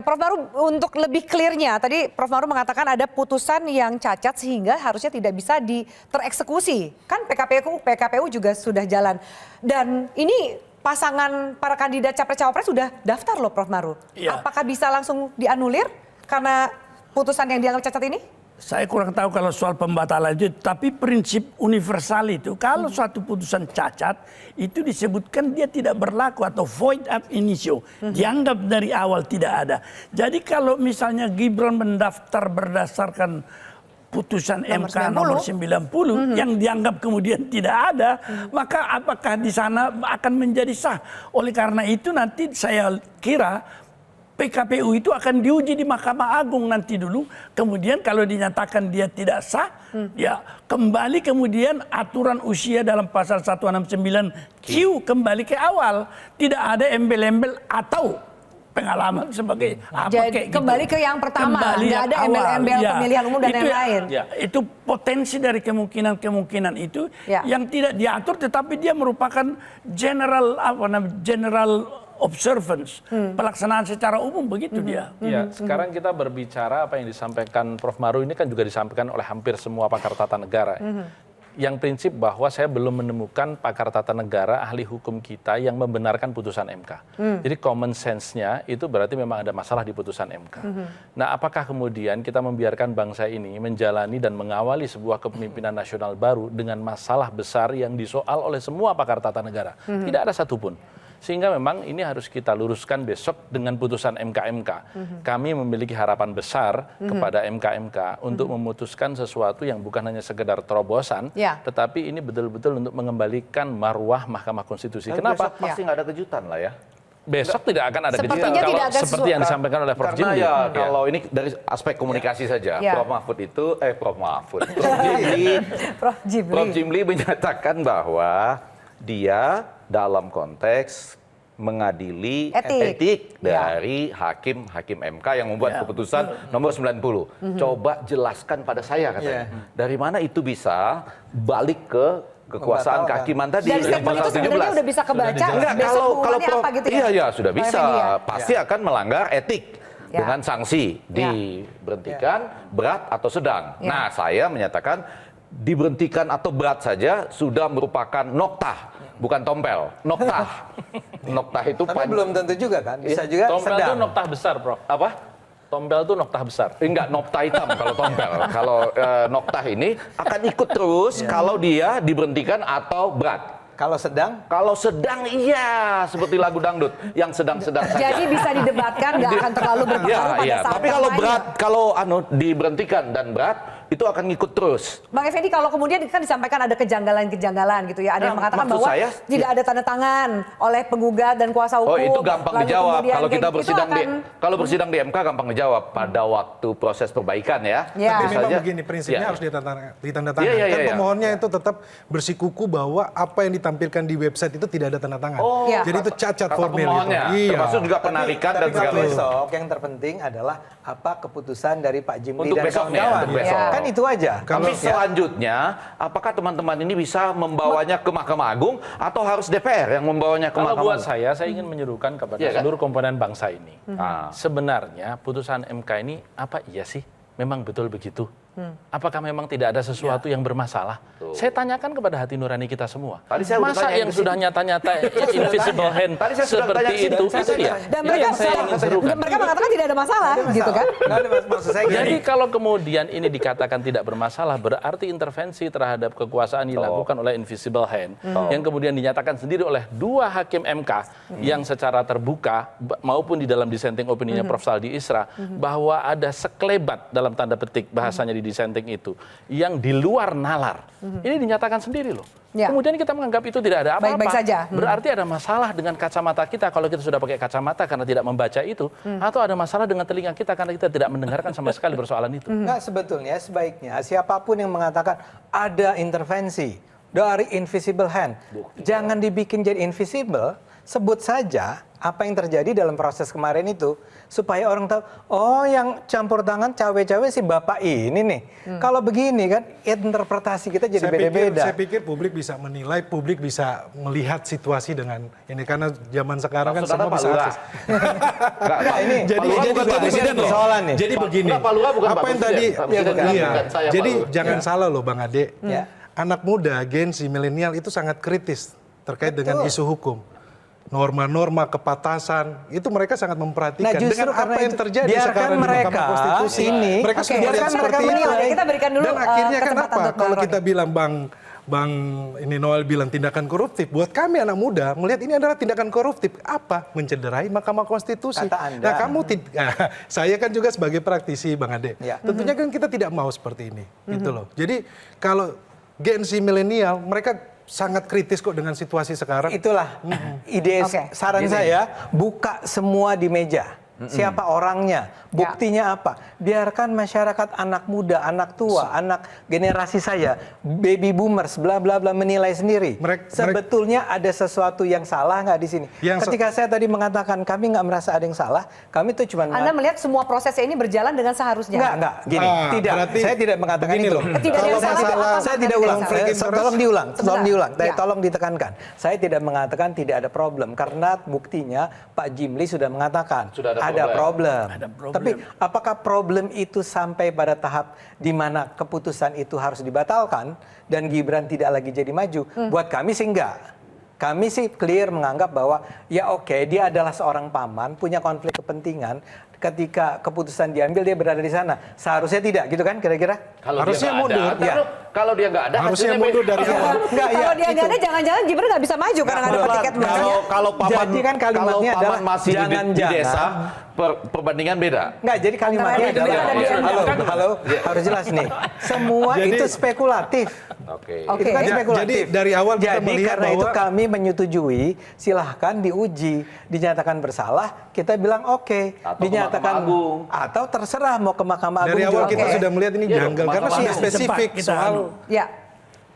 Prof Maru, untuk lebih clear-nya, tadi Prof Maru mengatakan ada putusan yang cacat sehingga harusnya tidak bisa tereksekusi. Kan PKPU juga sudah jalan. Dan ini pasangan para kandidat capres-cawapres sudah daftar loh Prof Maru. Ya. Apakah bisa langsung dianulir karena putusan yang dianggap cacat ini? Saya kurang tahu kalau soal pembatalan itu, tapi prinsip universal itu kalau suatu putusan cacat itu disebutkan dia tidak berlaku atau void ab initio, dianggap dari awal tidak ada. Jadi kalau misalnya Gibran mendaftar berdasarkan putusan MK nomor 90 yang dianggap kemudian tidak ada, maka apakah di sana akan menjadi sah? Oleh karena itu nanti saya kira PKPU itu akan diuji di Mahkamah Agung nanti dulu. Kemudian kalau dinyatakan dia tidak sah, ya kembali kemudian aturan usia dalam pasal 169Q kembali ke awal. Tidak ada embel-embel atau pengalaman sebagai apa kayak kembali gitu. Ke yang pertama, nggak ada embel-embel pemilihan umum dan lain-lain. Ya, itu potensi dari kemungkinan itu yang tidak diatur, tetapi dia merupakan general observance, pelaksanaan secara umum begitu dia. Ya, sekarang kita berbicara apa yang disampaikan Prof Maru ini kan juga disampaikan oleh hampir semua pakar tata negara. Yang prinsip bahwa saya belum menemukan pakar tata negara ahli hukum kita yang membenarkan putusan MK. Jadi common sense-nya itu berarti memang ada masalah di putusan MK. Nah, apakah kemudian kita membiarkan bangsa ini menjalani dan mengawali sebuah kepemimpinan nasional baru dengan masalah besar yang disoal oleh semua pakar tata negara? Tidak ada satupun. Sehingga memang ini harus kita luruskan besok dengan putusan MK-MK. Kami memiliki harapan besar kepada MK-MK untuk memutuskan sesuatu yang bukan hanya sekedar terobosan, tetapi ini betul-betul untuk mengembalikan marwah Mahkamah Konstitusi. Dan kenapa? Pasti nggak ada kejutan lah ya. Besok tidak akan ada kejutan kalau seperti yang disampaikan oleh Prof Jimli. Kalau ini dari aspek komunikasi saja, Prof Jimli menyatakan bahwa dia dalam konteks mengadili etik dari hakim MK yang membuat keputusan nomor 90. Coba jelaskan pada saya katanya. Dari mana itu bisa balik ke kekuasaan kehakiman tadi? Dan statement itu sebenarnya udah bisa kebaca. Kalau apa gitu ya? Iya sudah bisa. Pasti akan melanggar etik dengan sanksi diberhentikan berat atau sedang. Nah, saya menyatakan diberhentikan atau berat saja sudah merupakan noktah, bukan tompel. Noktah. Noktah itu tapi belum tentu juga kan, bisa juga tompel sedang. Itu noktah besar, Prof. Apa? Tompel itu noktah besar. Enggak, noktah hitam kalau tompel. Kalau noktah ini akan ikut terus kalau dia diberhentikan atau berat. Kalau sedang? Kalau sedang iya, seperti lagu dangdut yang sedang-sedang saja. Jadi bisa didebatkan, nggak akan terlalu berpengaruh pada saat tapi kalau berat, kalau diberhentikan dan berat, itu akan ngikut terus. Bang Effendi, kalau kemudian kan disampaikan ada kejanggalan gitu ya. Ada yang mengatakan bahwa tidak ada tanda tangan oleh penggugat dan kuasa hukum. Oh, itu gampang dijawab. Kalau kita bersidang di MK gampang dijawab pada waktu proses perbaikan ya. Tapi memang begini prinsipnya harus ditandatangani. Kan pemohonnya itu tetap bersikuku bahwa apa yang ditampilkan di website itu tidak ada tanda tangan. Jadi itu cacat formil itu. Termasuk juga penarikan dan segala besok yang terpenting adalah apa keputusan dari Pak Jimli dan kawan-kawan. Kan itu aja. Tapi selanjutnya, apakah teman-teman ini bisa membawanya ke Mahkamah Agung atau harus DPR yang membawanya ke Mahkamah Agung? Kalau buat saya ingin menyerukan kepada seluruh komponen bangsa ini. Sebenarnya putusan MK ini apa iya sih? Memang betul begitu? Apakah memang tidak ada sesuatu yang bermasalah? Saya tanyakan kepada hati nurani kita semua. Masa yang sudah nyata-nyata invisible hand seperti itu dia. Dan mereka mengatakan tidak ada masalah, gitu kan? Jadi kalau kemudian ini dikatakan tidak bermasalah, berarti intervensi terhadap kekuasaan dilakukan oleh invisible hand, yang kemudian dinyatakan sendiri oleh dua hakim MK yang secara terbuka maupun di dalam dissenting opinion-nya Prof Saldi Isra, bahwa ada sekelebat dalam tanda petik bahasanya di dissenting itu yang di luar nalar. Ini dinyatakan sendiri loh. Kemudian kita menganggap itu tidak ada apa-apa. Baik-baik saja. Berarti ada masalah dengan kacamata kita kalau kita sudah pakai kacamata karena tidak membaca itu, atau ada masalah dengan telinga kita karena kita tidak mendengarkan sama sekali persoalan itu. Enggak, sebetulnya sebaiknya siapapun yang mengatakan ada intervensi dari invisible hand, jangan dibikin jadi invisible. sebut saja apa yang terjadi dalam proses kemarin itu supaya orang tahu, oh yang campur tangan cawe-cawe si bapak ini nih. Kalau begini kan interpretasi kita jadi beda-beda. Saya pikir publik bisa menilai, publik bisa melihat situasi dengan ini karena zaman sekarang kan semua bisa akses. Ini Jadi presiden persoalan nih. Jadi begini, Pak Lurah bukan apa Pak yang tadi, Presiden. Pak Presiden iya. bukan saya, Jadi Pak Lurah. jangan salah loh Bang Ade. Ya. Anak muda, Gen Z, milenial itu sangat kritis terkait dengan isu hukum. Norma-norma kepatasan itu mereka sangat memperhatikan. Nah, justru dengan apa karena yang itu, terjadi biarkan sekarang di mereka Mahkamah Konstitusi. ini, Mereka oke, sudah melihat biarkan seperti mereka itu. menilai. Kita berikan dulu Dan akhirnya kan kesempatan apa? untuk Kalau Bang kita bilang Bang ini Noel bilang tindakan koruptif, buat kami anak muda melihat ini adalah tindakan koruptif. Apa? Mencederai Mahkamah Konstitusi. Kata Anda. Nah, saya kan juga sebagai praktisi Bang Ade. Ya. Tentunya kan kita tidak mau seperti ini, gitu loh. Jadi kalau Gen Z milenial mereka sangat kritis kok dengan situasi sekarang. Itulah ide Oke. saran saya, buka semua di meja. Siapa orangnya, buktinya apa? Biarkan masyarakat anak muda, anak tua, anak generasi saya, baby boomers, bla bla bla menilai sendiri. Sebetulnya ada sesuatu yang salah nggak di sini? Ketika saya tadi mengatakan kami nggak merasa ada yang salah, kami tuh cuma Anda melihat semua prosesnya ini berjalan dengan seharusnya? Enggak, gini. Tidak, berarti saya tidak mengatakan begini itu. loh. Tidak ada yang salah. Saya tidak ulang. Konflik Tolong diulang. Tolong diulang. Ya. Tolong ditekankan. Saya tidak mengatakan tidak ada problem karena buktinya Pak Jimli sudah mengatakan Sudah ada ada problem. Ada problem. Tapi apakah problem itu sampai pada tahap di mana keputusan itu harus dibatalkan dan Gibran tidak lagi jadi maju? Buat kami sih enggak. Kami sih clear menganggap bahwa ya oke, dia adalah seorang paman, punya konflik kepentingan. Ketika keputusan diambil dia berada di sana. Seharusnya tidak, gitu kan kira-kira? Kalau Harusnya dia nggak mundur. ada, Ya. Kalau dia nggak ada, Harusnya hasilnya mundur beda. dari awal. Enggak, Kalau dia nggak itu. ada, jangan-jangan Gibran nggak bisa maju karena nggak dapat tiket masnya. Kalau paman, Jadi kan kalimatnya kalau paman adalah masih di jangan-jangan. desa, perbandingan beda. Enggak, jadi kalimatnya Antara adalah ada di MK. halo, harus jelas nih. Semua Jadi- itu spekulatif. Oke. Oke. Itu kan Ya, spekulatif. jadi dari awal kita Jadi melihat karena itu bahwa- kami menyetujui, silahkan diuji, dinyatakan bersalah, kita bilang oke, Atau ke dinyatakan Mahkamah Agung. atau terserah mau ke Mahkamah Agung Dari awal juga kita oke. sudah melihat ini Iya, janggal karena Mahkamah sudah Agung. spesifik Cepat kita soal Ya.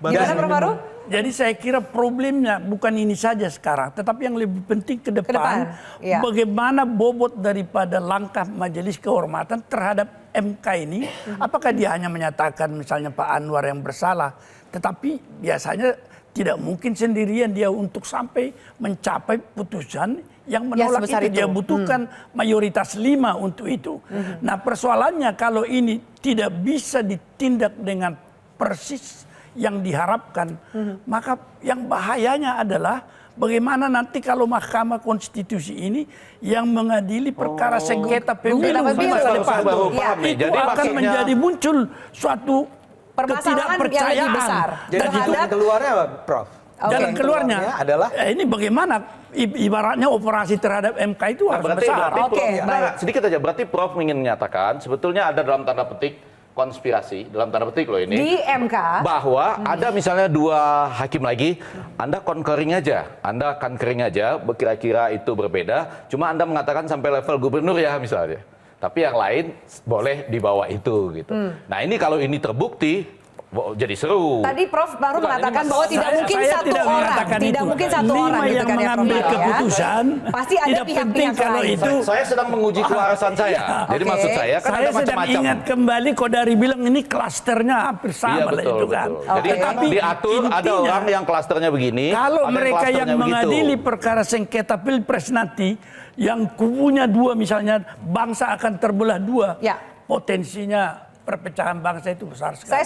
Gimana Prof. Maru? Jadi saya kira problemnya bukan ini saja sekarang, tetapi yang lebih penting ke depan, iya. bagaimana bobot daripada langkah Majelis Kehormatan terhadap MK ini, apakah dia hanya menyatakan misalnya Pak Anwar yang bersalah, tetapi biasanya tidak mungkin sendirian dia untuk sampai mencapai putusan yang menolak sebesar itu. Dia itu. butuhkan mayoritas 5 untuk itu. Nah persoalannya kalau ini tidak bisa ditindak dengan persis yang diharapkan, maka yang bahayanya adalah bagaimana nanti kalau Mahkamah Konstitusi ini yang mengadili perkara sengketa pemilu Sengketa di pemilu. masa depan. Saya baru Iya. paham nih. Itu Jadi akan maksudnya menjadi muncul suatu Permasalahan yang lebih ketidakpercayaan. besar. Jadi Dan itu jalan keluarnya apa, Prof? jalan keluarnya adalah ini bagaimana ibaratnya operasi terhadap MK itu harus berarti, besar. Oke, Prof, baik. sedikit aja. Berarti Prof ingin menyatakan sebetulnya ada dalam tanda petik konspirasi, dalam tanda petik loh ini. Di MK. Bahwa ada misalnya 2 hakim lagi, Anda concurring aja, Anda concurring aja, kira-kira itu berbeda, cuma Anda mengatakan sampai level gubernur ya misalnya. Tapi yang lain boleh di bawah itu gitu. Nah ini kalau ini terbukti, jadi seru. Tadi Prof. Maru Bukan, mengatakan ini bahwa tidak saya mungkin tidak satu orang, mengatakan tidak itu. mungkin satu 5 orang gitu yang kan ya, Prof. mengambil Maru, ya. keputusan, Pasti ada tidak penting pihak-pihak kalau lain. itu. Saya sedang menguji kewarasan saya. Jadi Oke. maksud saya kan Saya ada sedang macam-macam. ingat kembali Kodari bilang ini klasternya hampir sama Iya lah betul, itu kan. betul. Jadi Tetapi diatur ada intinya, orang yang klasternya begini, kalau ada mereka yang klasternya begitu. mengadili perkara sengketa pilpres nanti, yang kubunya 2 misalnya, bangsa akan terbelah 2. Ya. Potensinya perpecahan bangsa itu besar sekali. Saya